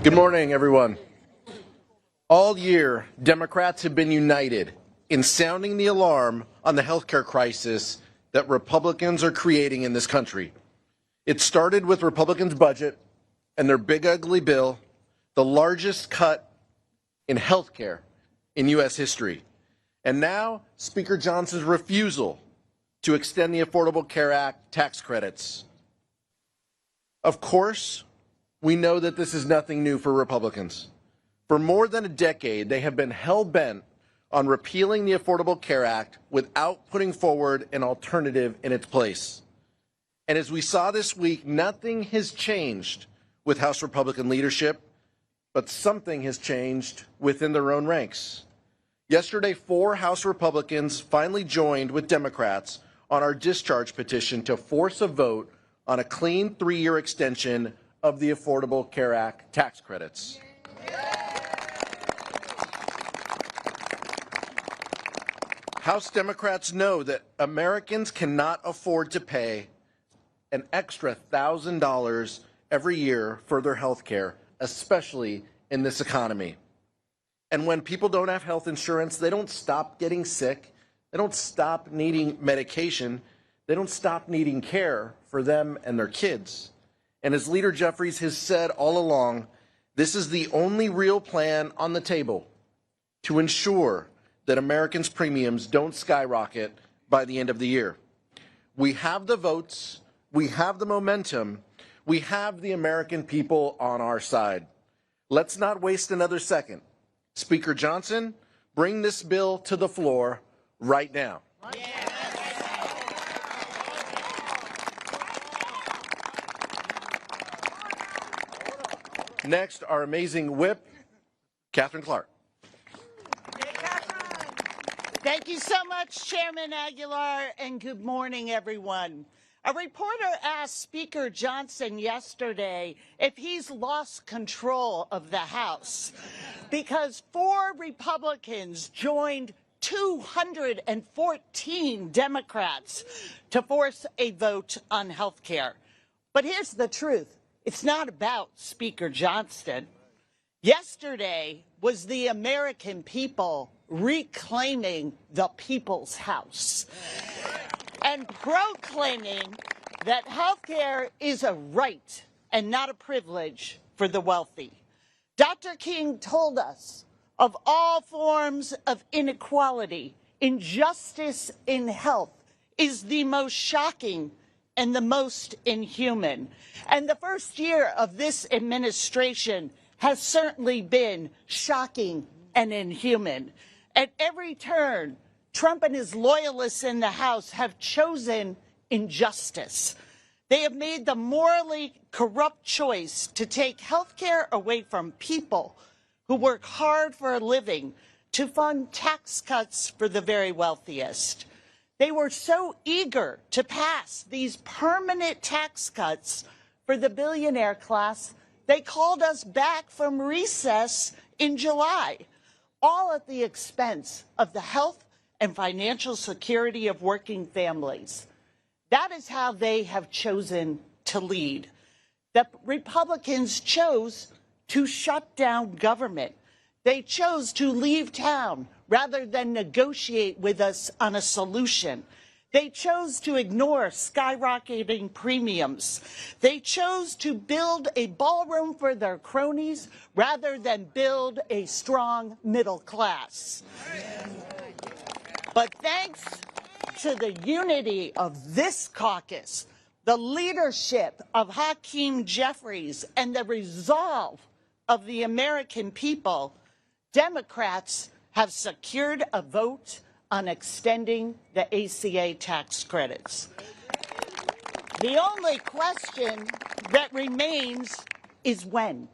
Good morning, everyone. All year, Democrats have been united in sounding the alarm on the healthcare crisis that Republicans are creating in this country. It started with Republicans' budget and their big ugly bill, the largest cut in healthcare in U.S. history. And now, Speaker Johnson's refusal to extend the Affordable Care Act tax credits. Of course, we know that this is nothing new for Republicans. For more than a decade, they have been hell-bent on repealing the Affordable Care Act without putting forward an alternative in its place. And as we saw this week, nothing has changed with House Republican leadership, but something has changed within their own ranks. Yesterday, 4 House Republicans finally joined with Democrats on our discharge petition to force a vote on a clean 3-year extension of the Affordable Care Act tax credits. House Democrats know that Americans cannot afford to pay an extra $1,000 every year for their health care, especially in this economy. And when people don't have health insurance, they don't stop getting sick, they don't stop needing medication, they don't stop needing care for them and their kids. And as Leader Jeffries has said all along, this is the only real plan on the table to ensure that Americans' premiums don't skyrocket by the end of the year. We have the votes, we have the momentum, we have the American people on our side. Let's not waste another second. Speaker Johnson, bring this bill to the floor right now. Next, our amazing whip, Catherine Clark. Thank you so much, Chairman Aguilar, and good morning, everyone. A reporter asked Speaker Johnson yesterday if he's lost control of the House because 4 Republicans joined 214 Democrats to force a vote on health care. But here's the truth. It's not about Speaker Johnson. Yesterday was the American people reclaiming the people's house and proclaiming that health care is a right and not a privilege for the wealthy. Dr. King told us of all forms of inequality, injustice in health is the most shocking and the most inhuman. And the first year of this administration has certainly been shocking and inhuman. At every turn, Trump and his loyalists in the House have chosen injustice. They have made the morally corrupt choice to take health care away from people who work hard for a living to fund tax cuts for the very wealthiest. They were so eager to pass these permanent tax cuts for the billionaire class, they called us back from recess in July, all at the expense of the health and financial security of working families. That is how they have chosen to lead. The Republicans chose to shut down government. They chose to leave town rather than negotiate with us on a solution. They chose to ignore skyrocketing premiums. They chose to build a ballroom for their cronies rather than build a strong middle class. But thanks to the unity of this caucus, the leadership of Hakeem Jeffries, and the resolve of the American people, Democrats have secured a vote on extending the ACA tax credits. The only question that remains is when.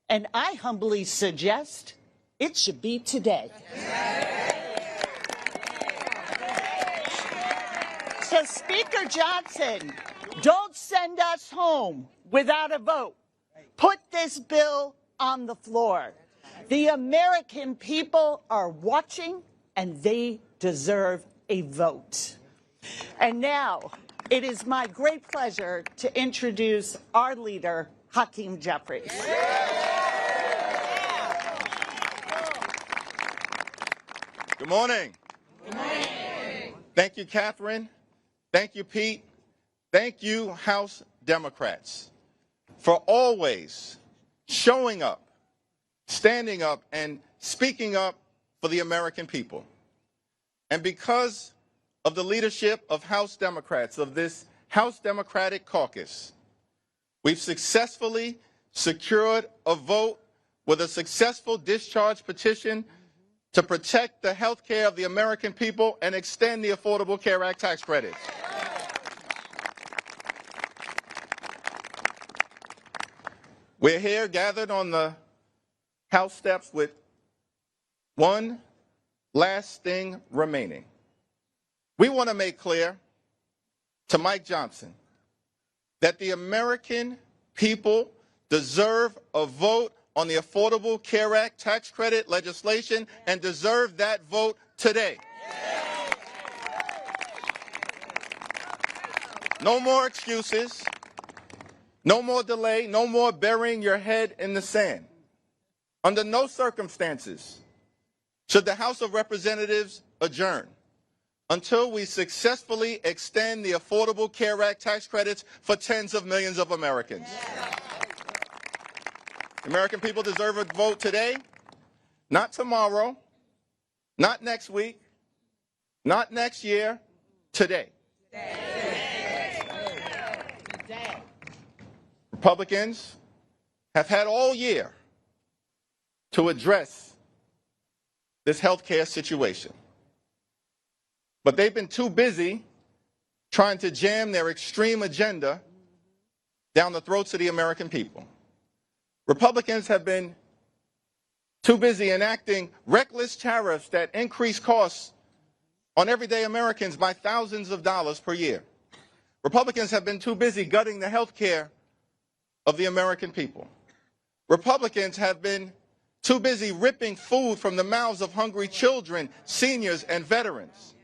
And I humbly suggest it should be today. So, Speaker Johnson, don't send us home without a vote. Put this bill on the floor. The American people are watching, and they deserve a vote. And now, it is my great pleasure to introduce our leader, Hakeem Jeffries. Good morning. Good morning. Thank you, Catherine. Thank you, Pete. Thank you, House Democrats, for always showing up, standing up, and speaking up for the American people. And because of the leadership of House Democrats, of this House Democratic Caucus, we've successfully secured a vote with a successful discharge petition to protect the health care of the American people and extend the Affordable Care Act tax credits. We're here gathered on the House steps with one last thing remaining. We want to make clear to Mike Johnson that the American people deserve a vote on the Affordable Care Act tax credit legislation and deserve that vote today. No more excuses, no more delay, no more burying your head in the sand. Under no circumstances should the House of Representatives adjourn until we successfully extend the Affordable Care Act tax credits for tens of millions of Americans. The American people deserve a vote today, not tomorrow, not next week, not next year, today. Republicans have had all year to address this health care situation. But they've been too busy trying to jam their extreme agenda down the throats of the American people. Republicans have been too busy enacting reckless tariffs that increase costs on everyday Americans by thousands of dollars per year. Republicans have been too busy gutting the health care of the American people. Republicans have been too busy ripping food from the mouths of hungry children, seniors, and veterans.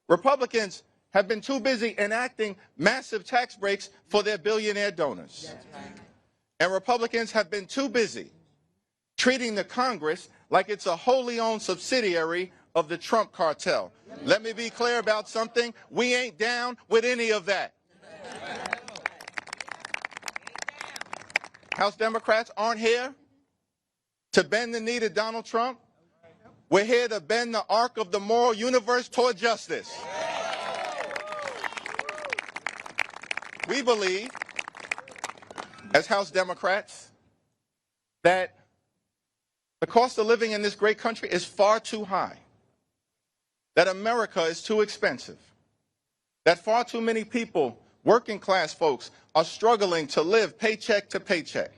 Republicans have been too busy enacting massive tax breaks for their billionaire donors. And Republicans have been too busy treating the Congress like it's a wholly owned subsidiary of the Trump cartel. Let me be clear about something. We ain't down with any of that. House Democrats aren't here to bend the knee to Donald Trump. We're here to bend the arc of the moral universe toward justice. We believe, as House Democrats, that the cost of living in this great country is far too high, that America is too expensive, that far too many people, working class folks, are struggling to live paycheck to paycheck,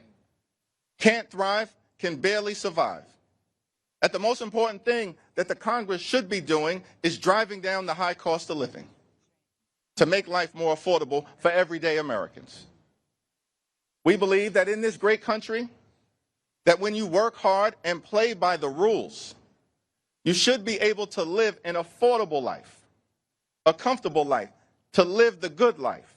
can't thrive, can barely survive. That the most important thing that the Congress should be doing is driving down the high cost of living to make life more affordable for everyday Americans. We believe that in this great country, that when you work hard and play by the rules, you should be able to live an affordable life, a comfortable life, to live the good life.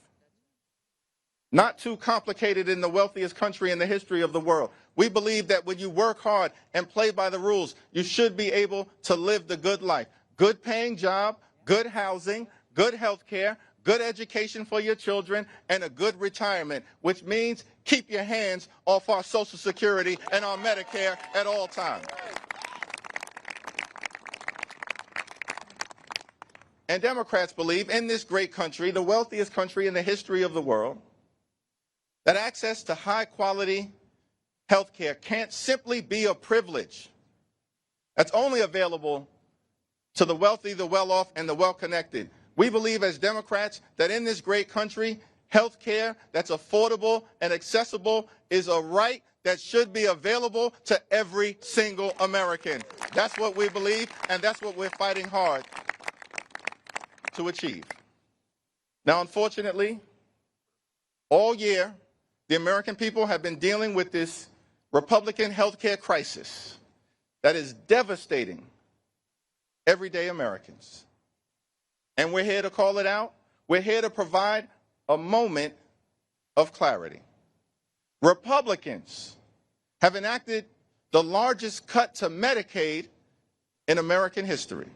Not too complicated in the wealthiest country in the history of the world. We believe that when you work hard and play by the rules, you should be able to live the good life. Good paying job, good housing, good health care, good education for your children, and a good retirement, which means keep your hands off our Social Security and our Medicare at all times. And Democrats believe in this great country, the wealthiest country in the history of the world, that access to high-quality health care can't simply be a privilege that's only available to the wealthy, the well-off, and the well-connected. We believe as Democrats that in this great country, health care that's affordable and accessible is a right that should be available to every single American. That's what we believe, and that's what we're fighting hard to achieve. Now, unfortunately, all year, the American people have been dealing with this Republican health care crisis that is devastating everyday Americans. And we're here to call it out. We're here to provide a moment of clarity. Republicans have enacted the largest cut to Medicaid in American history.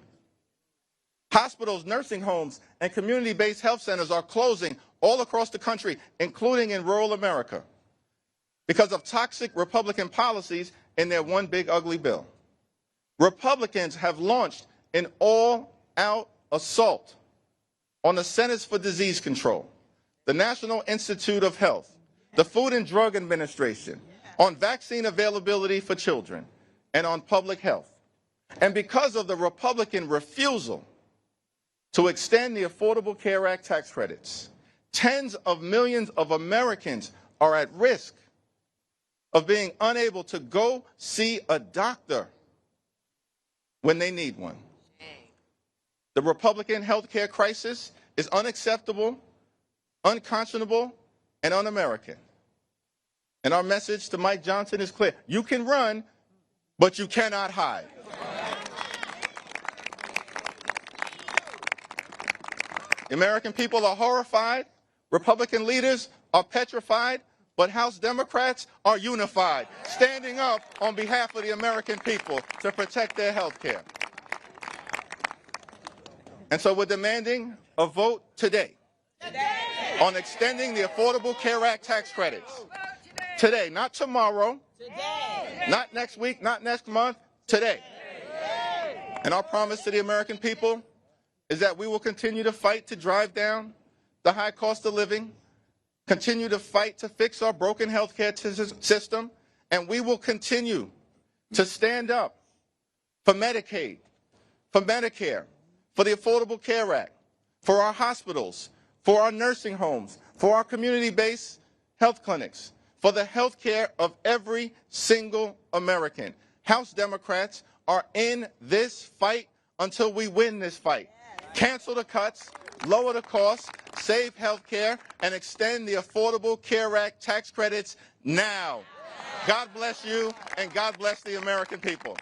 Hospitals, nursing homes, and community-based health centers are closing all across the country, including in rural America, because of toxic Republican policies in their one big ugly bill. Republicans have launched an all-out assault on the Centers for Disease Control, the National Institute of Health, the Food and Drug Administration, on vaccine availability for children, and on public health. And because of the Republican refusal to extend the Affordable Care Act tax credits, tens of millions of Americans are at risk of being unable to go see a doctor when they need one. The Republican health care crisis is unacceptable, unconscionable, and un-American. And our message to Mike Johnson is clear. You can run, but you cannot hide. The American people are horrified. Republican leaders are petrified, but House Democrats are unified, standing up on behalf of the American people to protect their health care. And so we're demanding a vote today on extending the Affordable Care Act tax credits. Today, not tomorrow, not next week, not next month, today. And our promise to the American people is that we will continue to fight to drive down the high cost of living, continue to fight to fix our broken health care system, and we will continue to stand up for Medicaid, for Medicare, for the Affordable Care Act, for our hospitals, for our nursing homes, for our community-based health clinics, for the health care of every single American. House Democrats are in this fight until we win this fight. Cancel the cuts, lower the costs, save health care, and extend the Affordable Care Act tax credits now. God bless you, and God bless the American people.